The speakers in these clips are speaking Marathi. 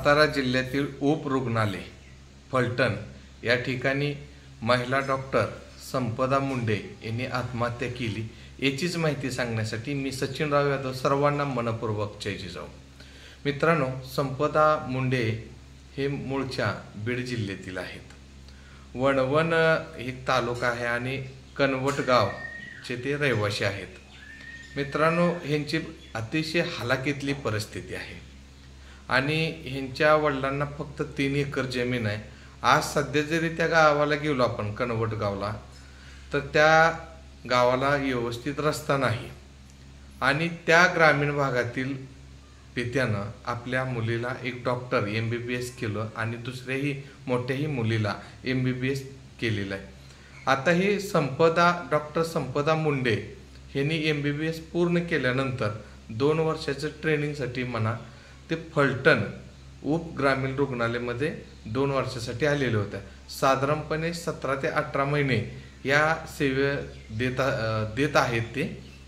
सातारा जिल्ह्यातील उपरुग्णालय फलटण या ठिकाणी महिला डॉक्टर संपदा मुंडे यांनी आत्महत्या केली याचीच माहिती सांगण्यासाठी मी सचिनराव यादव सर्वांना मनपूर्वक जय जाऊ. मित्रांनो, संपदा मुंडे हे मूळच्या बीड जिल्ह्यातील आहेत. वणवण एक तालुका आहे आणि कनवट गावचे ते रहिवासी आहेत. मित्रांनो, ह्यांची अतिशय हलाखीतली परिस्थिती आहे आणि ह्यांच्या वडिलांना फक्त 3 एकर जमीन आहे. आज सध्या जरी त्या गावाला गेलो आपण कनवट गावला तर त्या गावाला व्यवस्थित रस्ता नाही आणि त्या ग्रामीण भागातील पित्यानं आपल्या मुलीला एक डॉक्टर MBBS केलं आणि दुसऱ्याही मोठ्याही मुलीला MBBS केलेलं आहे. आता ही डॉक्टर संपदा मुंडे यांनी MBBS पूर्ण केल्यानंतर 2 वर्षाचं ट्रेनिंगसाठी म्हणा ते फलटण उपग्रामीण रुग्णालयामध्ये 2 वर्षासाठी आलेले होते. साधारणपणे 17 ते 18 महिने या सेवे देत आहेत ते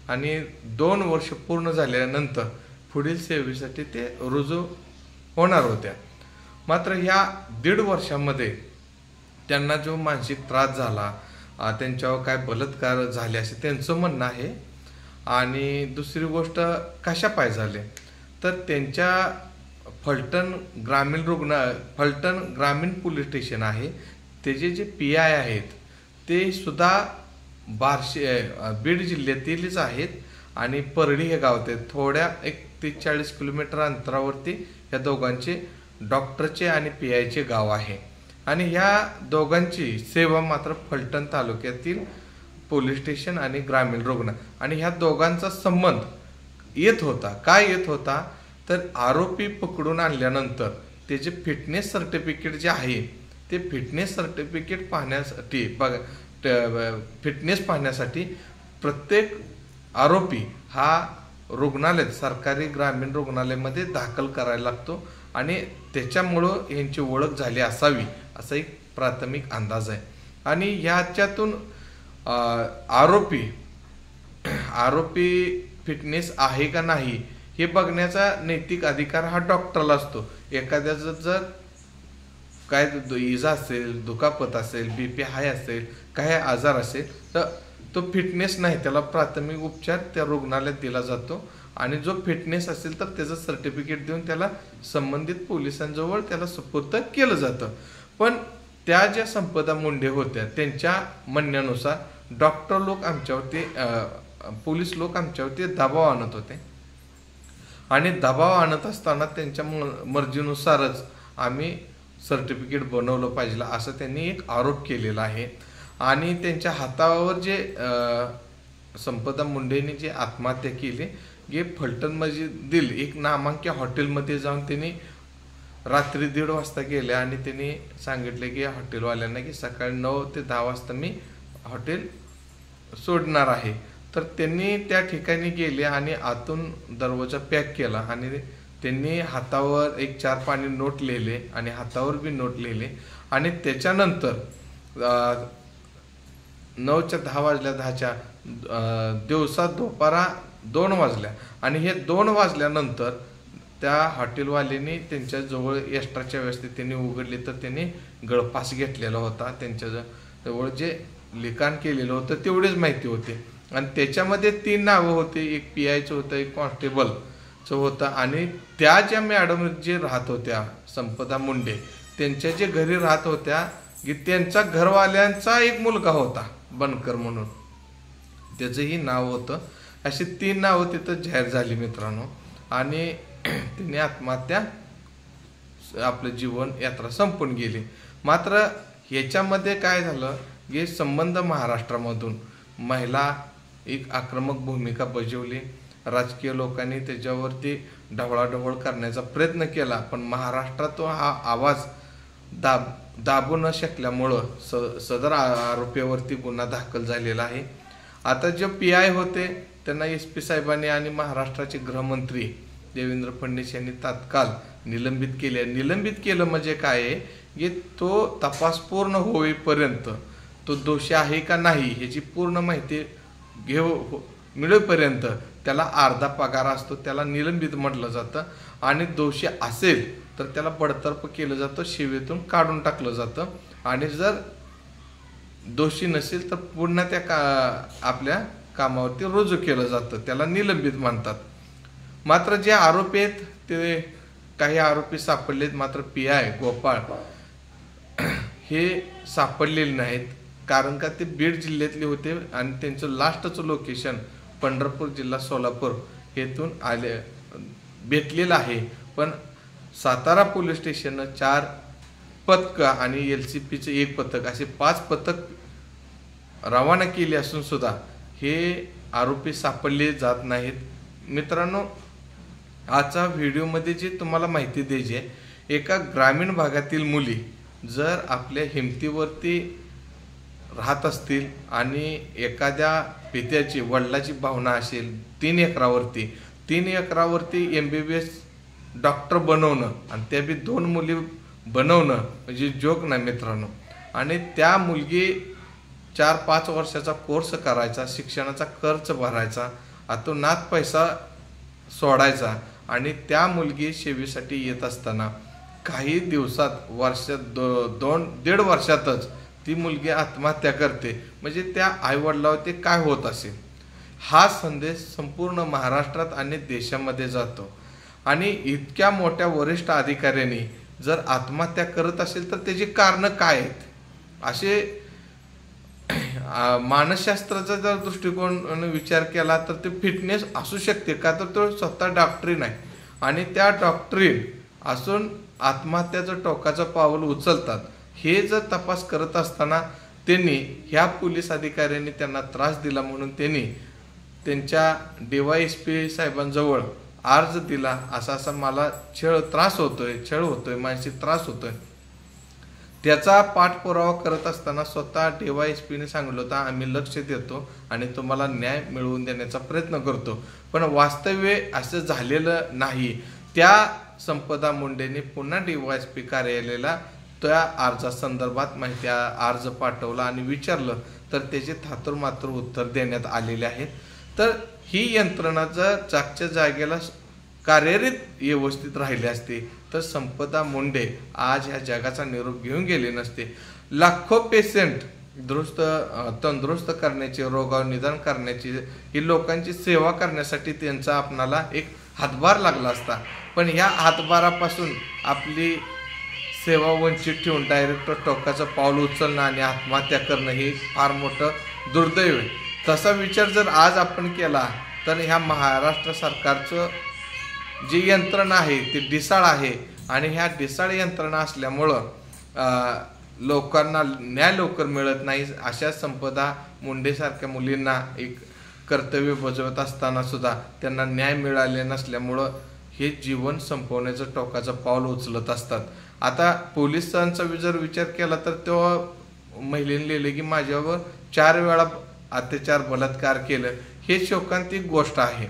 आणि 2 वर्ष पूर्ण झाल्यानंतर पुढील सेवेसाठी ते रुजू होणार होत्या. मात्र ह्या 1.5 वर्षामध्ये त्यांना जो मानसिक त्रास झाला, त्यांच्यावर काय बलात्कार झाले असे त्यांचं म्हणणं आहे. आणि दुसरी गोष्ट कशा पाय झाले तर त्यांच्या फलटण ग्रामीण पोलीस स्टेशन आहे त्याचे जे PI आहेत ते सुद्धा बीड जिल्ह्यातीलच आहेत आणि परडी हे गाव ते थोड्या 30-40 किलोमीटर अंतरावरती या दोघांचे डॉक्टरचे आणि PIचे गाव आहे. आणि ह्या दोघांची सेवा मात्र फलटण तालुक्यातील पोलीस स्टेशन आणि ग्रामीण रुग्ण आणि ह्या दोघांचा संबंध येत होता. काय येत होता तर आरोपी पकडून आणल्यानंतर त्याचे फिटनेस सर्टिफिकेट जे आहे ते फिटनेस सर्टिफिकेट पाहण्यासाठी प्रत्येक आरोपी हा रुग्णालयात सरकारी ग्रामीण रुग्णालयामध्ये दाखल करायला लागतो आणि त्याच्यामुळं यांची ओळख झाली असावी असा एक प्राथमिक अंदाज आहे. आणि ह्याच्यातून आरोपी फिटनेस आहे का नाही हे बघण्याचा नैतिक अधिकार हा डॉक्टरला असतो. एखाद्याचं जर काय इजा असेल, दुखापत असेल, BP हाय असेल, काय आजार असेल तर तो फिटनेस नाही, त्याला प्राथमिक उपचार त्या रुग्णालयात दिला जातो आणि जो फिटनेस असेल तर त्याचं सर्टिफिकेट देऊन त्याला संबंधित पोलिसांजवळ त्याला सुपूर्द केलं जातं. पण त्या ज्या संपदा मुंडे होत्या त्यांच्या म्हणण्यानुसार डॉक्टर लोक आमच्यावरती पोलीस लोक आमच्यावरती दबाव आणत होते आणि दबाव आणत असताना त्यांच्या मर्जीनुसारच आम्ही सर्टिफिकेट बनवलं पाहिजे असं त्यांनी एक आरोप केलेला आहे. आणि त्यांच्या हातावर जे संपदा मुंडेंनी जे आत्महत्या केली हे फलटणमधील एक नामांकित हॉटेलमध्ये जाऊन त्यांनी रात्री 1:30 वाजता गेले आणि त्यांनी सांगितले की हॉटेलवाल्यांना की सकाळी 9 ते 10 वाजता मी हॉटेल सोडणार आहे. तर त्यांनी त्या ठिकाणी गेले आणि आतून दरवाजा पॅक केला आणि त्यांनी हातावर एक 4 पानी नोट लिहिले आणि हातावर बी नोट लिहिले आणि त्याच्यानंतर 9च्या 10 वाजल्या 10च्या दिवसा दुपारा 2 वाजल्या आणि हे 2 वाजल्यानंतर त्या हॉटेलवाल्यांनी त्यांच्या जवळ एक्स्ट्राच्या व्यवस्थेत त्यांनी उघडली तर त्यांनी गळफास घेतलेला होता. त्यांच्या जवळ जे लिखाण केलेलं होतं तेवढीच माहिती होती आणि त्याच्यामध्ये 3 नावं होते. एक PIचं होतं, एक कॉन्स्टेबलचं होतं आणि त्या ज्या मॅडम जे राहत होत्या संपदा मुंडे त्यांच्या जे घरी राहत होत्या की त्यांचा घरवाल्यांचा एक मुलगा होता बनकर म्हणून, त्याचंही नाव होतं. अशी 3 नावं तिथं जाहीर झाली मित्रांनो आणि त्यांनी आत्महत्या आपलं जीवन यात्रा संपून गेली. मात्र ह्याच्यामध्ये काय झालं की संबंध महाराष्ट्रामधून महिला एक आक्रमक भूमिका बजावली. राजकीय लोकांनी त्याच्यावरती ढवळाढवळ करण्याचा प्रयत्न केला पण महाराष्ट्रात हा आवाज दाबू न शकल्यामुळं सदर आरोपीवरती गुन्हा दाखल झालेला आहे. आता जे PI होते त्यांना SP साहेबांनी आणि महाराष्ट्राचे गृहमंत्री देवेंद्र फडणवीस यांनी तात्काळ निलंबित केले. निलंबित केलं म्हणजे काय आहे की तो तपास पूर्ण होईपर्यंत तो दोषी आहे का नाही ह्याची पूर्ण माहिती मिळेपर्यंत त्याला अर्धा पगार असतो, त्याला निलंबित म्हटलं जातं आणि दोषी असेल तर त्याला बडतर्फ केलं जातं, सेवेतून काढून टाकलं जातं आणि जर दोषी नसेल तर पुन्हा त्या आपल्या कामावरती रुजू केलं जातं, त्याला निलंबित म्हणतात. मात्र जे आरोपी आहेत ते काही आरोपी सापडलेत, मात्र PI गोपाळ हे सापडलेले नाहीत, कारण का ते बीड जिल्ह्यातले होते आणि त्यांचं लास्टचं लोकेशन पंढरपूर जिल्हा सोलापूर हेतून भेटलेलं आहे. पण सातारा पोलीस स्टेशननं 4 पथकं आणि LCPचं 1 पथक असे 5 पथक रवाना केली असून सुद्धा हे आरोपी सापडले जात नाहीत. मित्रांनो, आजच्या व्हिडिओमध्ये जी तुम्हाला माहिती द्यायची आहे, एका ग्रामीण भागातील मुली जर आपल्या हिमतीवरती राहत असतील आणि एखाद्या पित्याची वडिलाची भावना असेल 3 एकरावरती MBBS डॉक्टर बनवणं आणि त्या बी 2 मुली बनवणं म्हणजे जोक नाही मित्रांनो. आणि त्या मुलगी 4-5 वर्षाचा कोर्स करायचा, शिक्षणाचा खर्च भरायचा, अतोनात पैसा सोडायचा आणि त्या मुलगी सेवेसाठी येत असताना काही दिवसात वर्षात 2-1.5 वर्षातच ती मुलगी आत्महत्या करते. म्हणजे त्या आईवडिलावरती काय होत असेल, हा संदेश संपूर्ण महाराष्ट्रात आणि देशामध्ये जातो. आणि इतक्या मोठ्या वरिष्ठ अधिकाऱ्यांनी जर आत्महत्या करत असेल तर त्याची कारणं काय आहेत, असे मानसशास्त्राचा जर दृष्टिकोन विचार केला तर ते फिटनेस असू शकते का, तर तो स्वतः डॉक्टरीन आहे आणि त्या डॉक्टरीन असून आत्महत्याचं टोकाचं पाऊल उचलतात. हे जर तपास करत असताना त्यांनी ह्या पोलीस अधिकाऱ्यांनी त्यांना त्रास दिला म्हणून त्यांनी त्यांच्या DYSP साहेबांजवळ अर्ज दिला, असा मला छळ होतोय, मानसिक त्रास होतोय. त्याचा पाठपुरावा करत असताना स्वतः DYSPने सांगितलं होतं आम्ही लक्ष देतो आणि तुम्हाला न्याय मिळवून देण्याचा प्रयत्न करतो. पण वास्तव्य असं झालेलं नाही. त्या संपदा मुंडेने पुन्हा DYSP कार्यालयाला त्या अर्जासंदर्भात माहिती अर्ज पाठवला आणि विचारलं तर त्याचे थातुरमातुर उत्तर देण्यात आलेले आहेत. तर ही यंत्रणा जर जागच्या जागेला कार्यरत व्यवस्थित राहिली असते तर संपदा मुंडे आज ह्या जगाचा निरोप घेऊन गेले नसते. लाखो पेशंट तंदुरुस्त करण्याची, रोगावर निदान करण्याची, ही लोकांची सेवा करण्यासाठी त्यांचा आपणाला एक हातभार लागला असता. पण ह्या हातभारापासून आपली सेवा वंचित ठेवून डायरेक्ट टोकाचं पाऊल उचलणं आणि आत्महत्या करणं हे फार मोठं दुर्दैव आहे. तसा विचार जर आज आपण केला तर ह्या महाराष्ट्र सरकारचं जी यंत्रणा आहे ती ढिसाळ आहे आणि ह्या ढिसाळ यंत्रणा असल्यामुळं लोकांना न्याय लवकर मिळत नाही. अशा संपदा मुंडेसारख्या मुलींना एक कर्तव्य बजावत असताना सुद्धा त्यांना न्याय मिळाले नसल्यामुळं हे जीवन संपवण्याचं टोकाचं पाऊल उचलत असतात. आता पोलिसांचा जर विचार केला तर तो महिलेने लिहिले की माझ्यावर 4 वेळा अत्याचार बलात्कार केलं. हे शोकांतिक गोष्ट आहे.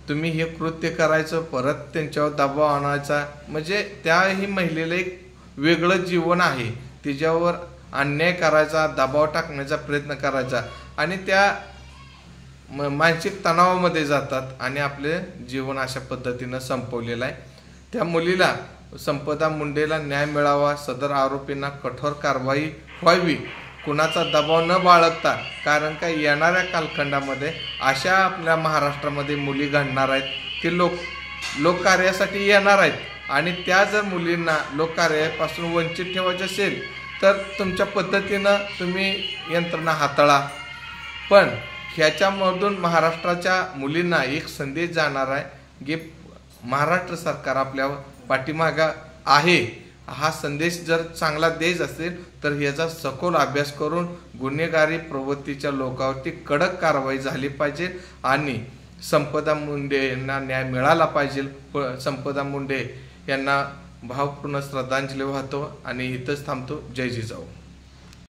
तुम्ही हे कृत्य करायचं, परत त्यांच्यावर दबाव आणायचा, म्हणजे त्याही महिलेला एक वेगळं जीवन आहे. तिच्यावर अन्याय करायचा, दबाव टाकण्याचा प्रयत्न करायचा आणि त्या मानसिक तणावामध्ये जातात आणि आपले जीवन अशा पद्धतीनं संपवलेलं आहे. त्या मुलीला संपदा मुंडेला न्याय मिळावा, सदर आरोपींना कठोर कारवाई व्हावी, कुणाचा दबाव न बाळगता. कारण का येणाऱ्या कालखंडामध्ये अशा आपल्या महाराष्ट्रामध्ये मुली घडणार आहेत की लोककार्यासाठी येणार आहेत आणि त्या जर मुलींना लोककार्यापासून वंचित ठेवायचे असेल तर तुमच्या पद्धतीनं तुम्ही यंत्रणा हाताळा. पण ह्याच्यामधून महाराष्ट्राच्या मुलींना एक संदेश जाणार आहे की महाराष्ट्र सरकार आपल्या पाठीमागं आहे. हा संदेश जर चांगला द्यायचा असेल तर ह्याचा सखोल अभ्यास करून गुन्हेगारी प्रवृत्तीच्या लोकांवरती कडक कारवाई झाली पाहिजे आणि संपदा मुंडे यांना न्याय मिळाला पाहिजे. संपदा मुंडे यांना भावपूर्ण श्रद्धांजली वाहतो आणि इथंच थांबतो. जय जिजाऊ.